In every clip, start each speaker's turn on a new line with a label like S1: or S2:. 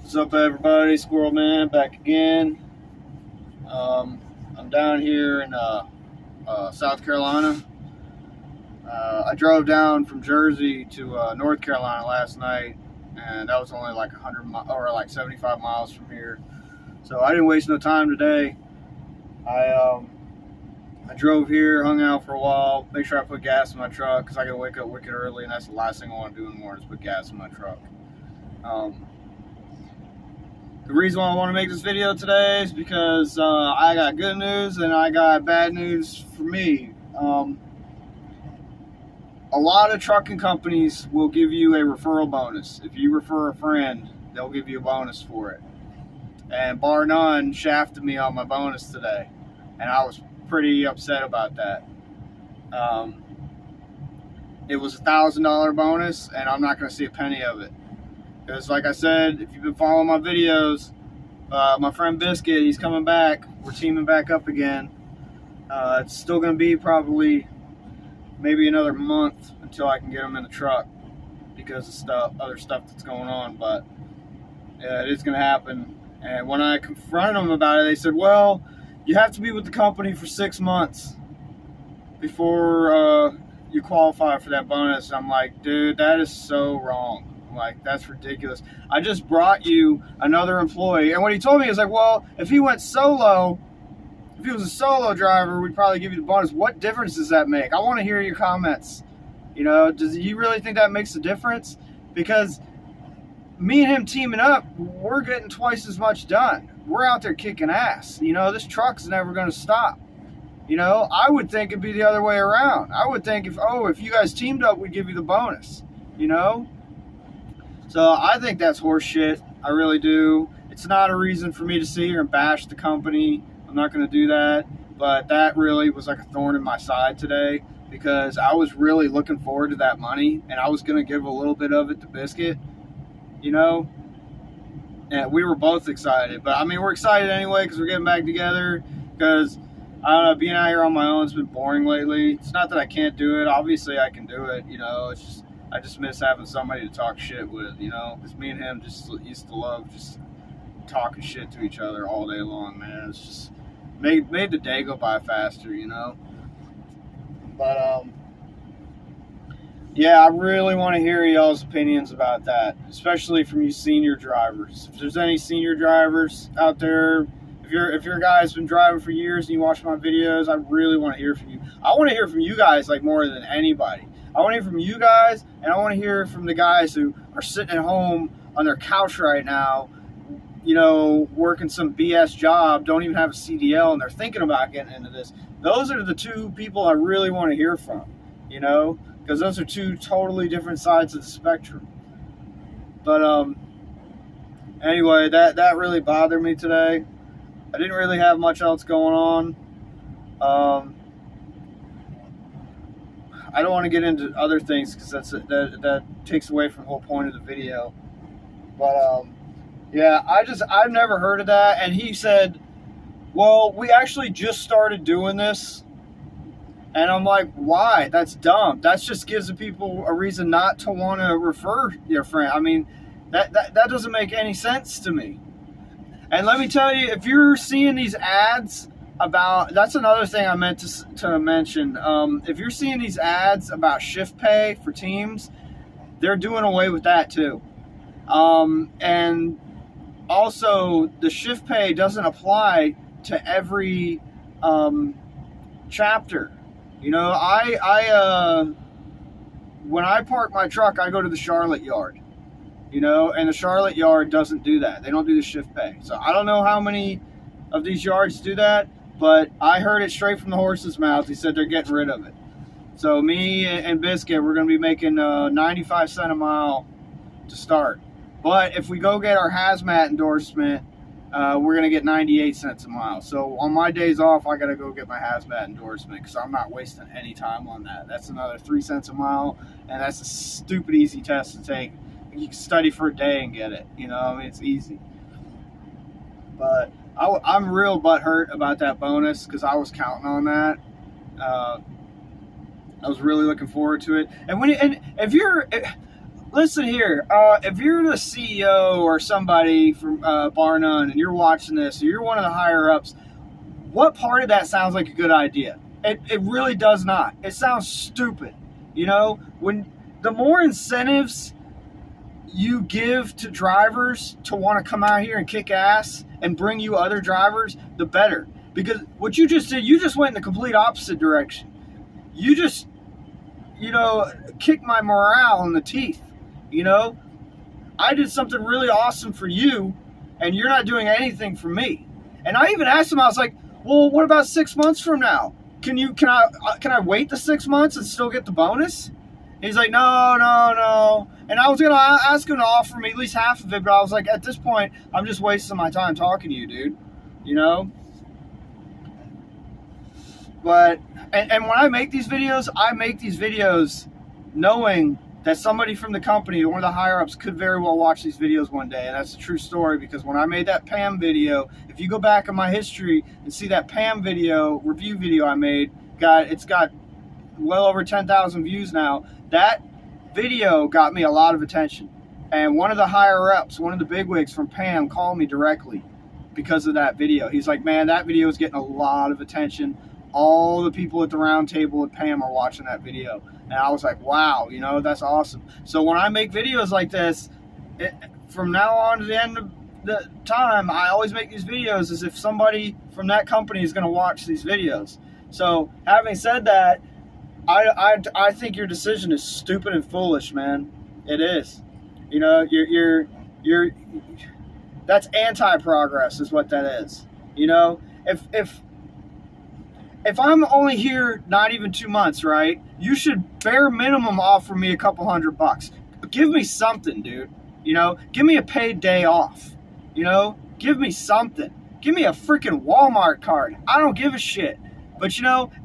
S1: What's up, everybody? Squirrel Man back again. I'm down here in South Carolina. I drove down from Jersey to North Carolina last night, and that was only like 75 miles from here. So I didn't waste no time today. I drove here, hung out for a while, make sure I put gas in my truck because I gotta wake up wicked early, and that's the last thing I want to do in the morning is put gas in my truck. The reason why I want to make this video today is because I got good news and I got bad news for me. A lot of trucking companies will give you a referral bonus. If you refer a friend, they'll give you a bonus for it. And Barrnunn shafted me on my bonus today, and I was pretty upset about that. It was a $1,000 bonus, and I'm not going to see a penny of it. Because like I said, if you've been following my videos, my friend Biscuit, he's coming back. We're teaming back up again. It's still going to be probably maybe another month until I can get him in the truck because of other stuff that's going on. But yeah, it is going to happen. And when I confronted them about it, they said, well, you have to be with the company for 6 months before you qualify for that bonus. I'm like, dude, that is so wrong. Like, that's ridiculous. I just brought you another employee. And what he told me is like, well, if he went solo, if he was a solo driver, we'd probably give you the bonus. What difference does that make? I want to hear your comments. You know, does you really think that makes a difference? Because me and him teaming up, we're getting twice as much done. We're out there kicking ass. You know, this truck's never going to stop. You know, I would think it'd be the other way around. I would think if you guys teamed up, we'd give you the bonus. You know? So I think that's horse shit. I really do. It's not a reason for me to sit here and bash the company. I'm not going to do that. But that really was like a thorn in my side today because I was really looking forward to that money, and I was going to give a little bit of it to Biscuit, you know? And we were both excited. But, I mean, we're excited anyway because we're getting back together because, I don't know, being out here on my own has been boring lately. It's not that I can't do it. Obviously, I can do it, you know. It's just I just miss having somebody to talk shit with, you know, because me and him just used to love just talking shit to each other all day long, man. It's just made the day go by faster, you know. But yeah, I really want to hear y'all's opinions about that, especially from you senior drivers. If there's any senior drivers out there, if your guy's been driving for years and you watch my videos, I really want to hear from you. I want to hear from you guys like more than anybody. I want to hear from you guys, and I want to hear from the guys who are sitting at home on their couch right now, you know, working some BS job, don't even have a CDL, and they're thinking about getting into this. Those are the two people I really want to hear from, you know, because those are two totally different sides of the spectrum. But anyway, that really bothered me today. I didn't really have much else going on. I don't want to get into other things because that takes away from the whole point of the video. But yeah, I've never heard of that. And he said, well, we actually just started doing this. And I'm like, why? That's dumb. That just gives the people a reason not to want to refer your friend. I mean, that doesn't make any sense to me. And let me tell you, if you're seeing these ads about, that's another thing I meant to mention. If you're seeing these ads about shift pay for teams, they're doing away with that too. And also the shift pay doesn't apply to every chapter. You know, when I park my truck, I go to the Charlotte yard. You know, and the Charlotte yard doesn't do that. They don't do the shift pay. So I don't know how many of these yards do that, but I heard it straight from the horse's mouth. He said they're getting rid of it. So me and Biscuit, we're going to be making 95 cents a mile to start. But if we go get our hazmat endorsement, we're going to get 98 cents a mile. So on my days off, I got to go get my hazmat endorsement because I'm not wasting any time on that. That's another 3 cents a mile, and that's a stupid easy test to take. You can study for a day and get it. You know, I mean, it's easy. But I'm real butthurt about that bonus because I was counting on that. I was really looking forward to it. And if you're listen here. If you're the CEO or somebody from Barrnunn and you're watching this, or you're one of the higher ups, what part of that sounds like a good idea? It really does not. It sounds stupid. You know, when the more incentives you give to drivers to want to come out here and kick ass and bring you other drivers, the better. Because what you just did, you just went in the complete opposite direction. You just, kicked my morale in the teeth. I did something really awesome for you, and you're not doing anything for me. And I even asked him, I was like, well, what about 6 months from now? Can I wait the 6 months and still get the bonus? And he's like, no. And I was going to ask him to offer me at least half of it, but I was like, at this point, I'm just wasting my time talking to you, dude. But, and when I make these videos knowing that somebody from the company, one of the higher ups, could very well watch these videos one day. And that's a true story, because when I made that Pam video, if you go back in my history and see that Pam review video I made, it's got well over 10,000 views now. That video got me a lot of attention. And one of the higher ups, one of the bigwigs from Pam, called me directly because of that video. He's like, man, that video is getting a lot of attention. All the people at the round table at Pam are watching that video. And I was like, wow, that's awesome. So when I make videos like this, from now on to the end of the time, I always make these videos as if somebody from that company is going to watch these videos. So having said that, I think your decision is stupid and foolish, man. It is. You're that's anti-progress is what that is. If I'm only here not even 2 months, right? You should bare minimum offer me a couple $100. Give me something, dude. Give me a paid day off. Give me something. Give me a freaking Walmart card. I don't give a shit. But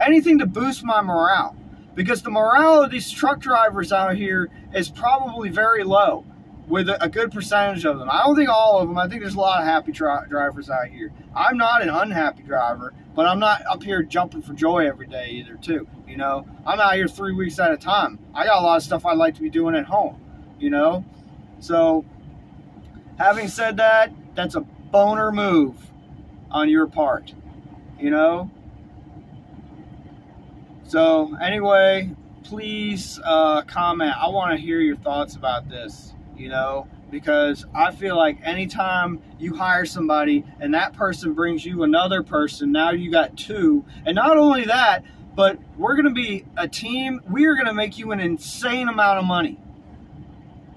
S1: anything to boost my morale. Because the morale of these truck drivers out here is probably very low, with a good percentage of them. I don't think all of them. I think there's a lot of happy drivers out here. I'm not an unhappy driver, but I'm not up here jumping for joy every day either, too. I'm out here 3 weeks at a time. I got a lot of stuff I'd like to be doing at home, So, having said that, that's a boner move on your part, So, anyway, please comment. I want to hear your thoughts about this, because I feel like anytime you hire somebody and that person brings you another person, now you got two. And not only that, but we're going to be a team. We are going to make you an insane amount of money.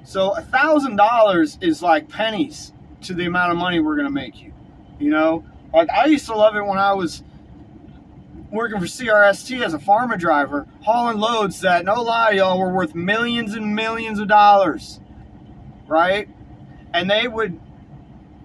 S1: So $1,000 is like pennies to the amount of money we're going to make you. Like I used to love it when I was working for CRST as a pharma driver, hauling loads that, no lie, y'all, were worth millions and millions of dollars. Right? And they would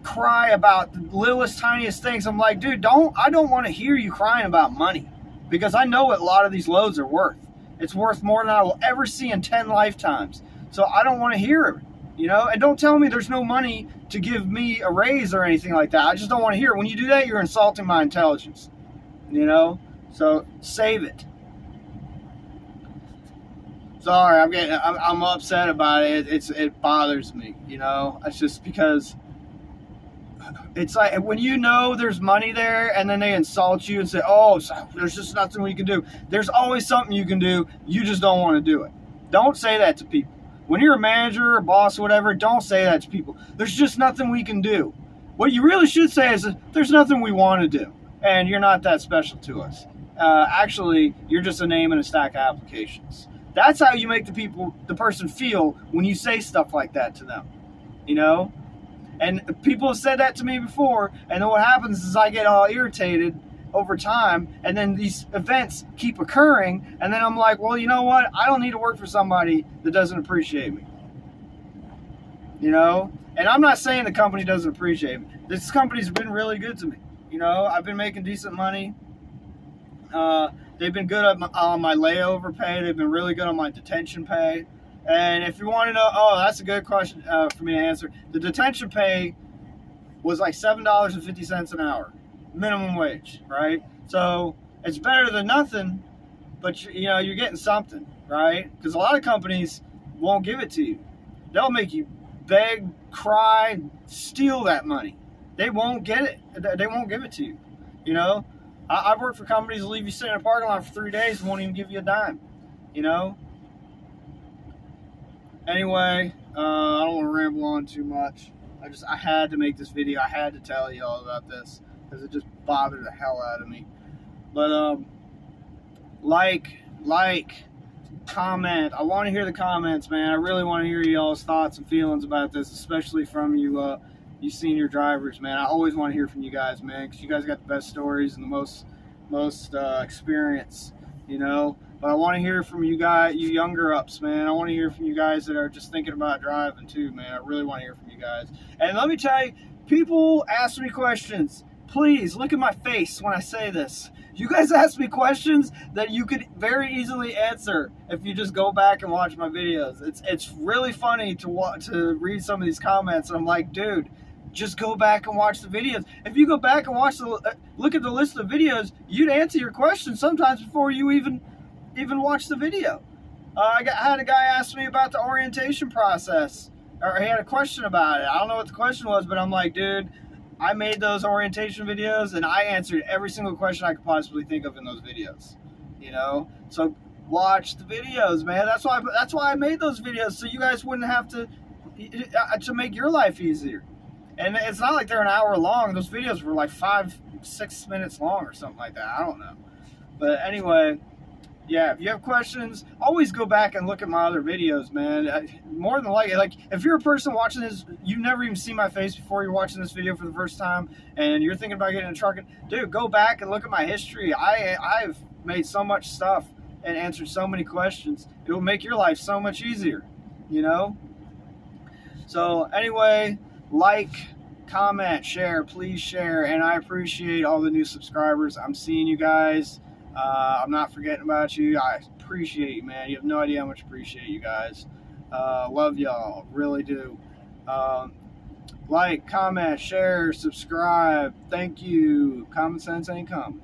S1: cry about the littlest, tiniest things. I'm like, dude, I don't want to hear you crying about money, because I know what a lot of these loads are worth. It's worth more than I will ever see in 10 lifetimes. So I don't want to hear it, and don't tell me there's no money to give me a raise or anything like that. I just don't want to hear it. When you do that, you're insulting my intelligence, so save it. Sorry, I'm upset about it. It bothers me, It's just because it's like when there's money there and then they insult you and say, oh, so there's just nothing we can do. There's always something you can do. You just don't want to do it. Don't say that to people. When you're a manager or boss or whatever, don't say that to people. There's just nothing we can do. What you really should say is, there's nothing we want to do, and you're not that special to us. Actually, you're just a name in a stack of applications. That's how you make the person feel when you say stuff like that to them, And people have said that to me before, and then what happens is I get all irritated over time, and then these events keep occurring, and then I'm like, well, you know what? I don't need to work for somebody that doesn't appreciate me. And I'm not saying the company doesn't appreciate me. This company's been really good to me. I've been making decent money. They've been good on my layover pay. They've been really good on my detention pay. And if you want to know, that's a good question for me to answer. The detention pay was like $7.50 an hour, minimum wage, right? So it's better than nothing, but you're getting something, right? Because a lot of companies won't give it to you. They'll make you beg, cry, steal that money. They won't get it. They won't give it to you. You know, I've worked for companies that leave you sitting in a parking lot for 3 days and won't even give you a dime. You know. Anyway, I don't want to ramble on too much. I had to make this video. I had to tell you all about this because it just bothered the hell out of me. But like, comment. I want to hear the comments, man. I really want to hear y'all's thoughts and feelings about this, especially from you senior drivers, man. I always want to hear from you guys, man, because you guys got the best stories and the most experience, you know. But I want to hear from you guys, you younger ups, man. I want to hear from you guys that are just thinking about driving too, man. I really want to hear from you guys. And let me tell you, people ask me questions. Please look at my face when I say this. You guys ask me questions that you could very easily answer if you just go back and watch my videos. It's really funny to read some of these comments, and I'm like, dude, just go back and watch the videos. If you go back and look at the list of videos, you'd answer your questions sometimes before you even watch the video. I had a guy ask me about the orientation process, or he had a question about it. I don't know what the question was, but I'm like, dude, I made those orientation videos and I answered every single question I could possibly think of in those videos. You know, so watch the videos, man. That's why I made those videos, so you guys wouldn't have to make your life easier. And it's not like they're an hour long. Those videos were like 5-6 minutes long or something like that. I don't know. But anyway, yeah, if you have questions, always go back and look at my other videos, man. More than likely, like, if you're a person watching this, you've never even seen my face before you're watching this video for the first time, and you're thinking about getting a truck, dude, go back and look at my history. I've made so much stuff and answered so many questions. It will make your life so much easier, you know? So anyway, like, comment, share, please share, and I appreciate all the new subscribers. I'm seeing you guys. I'm not forgetting about you. I appreciate you, man. You have no idea how much I appreciate you guys. Love y'all. Really do. Like, comment, share, subscribe. Thank you. Common sense income.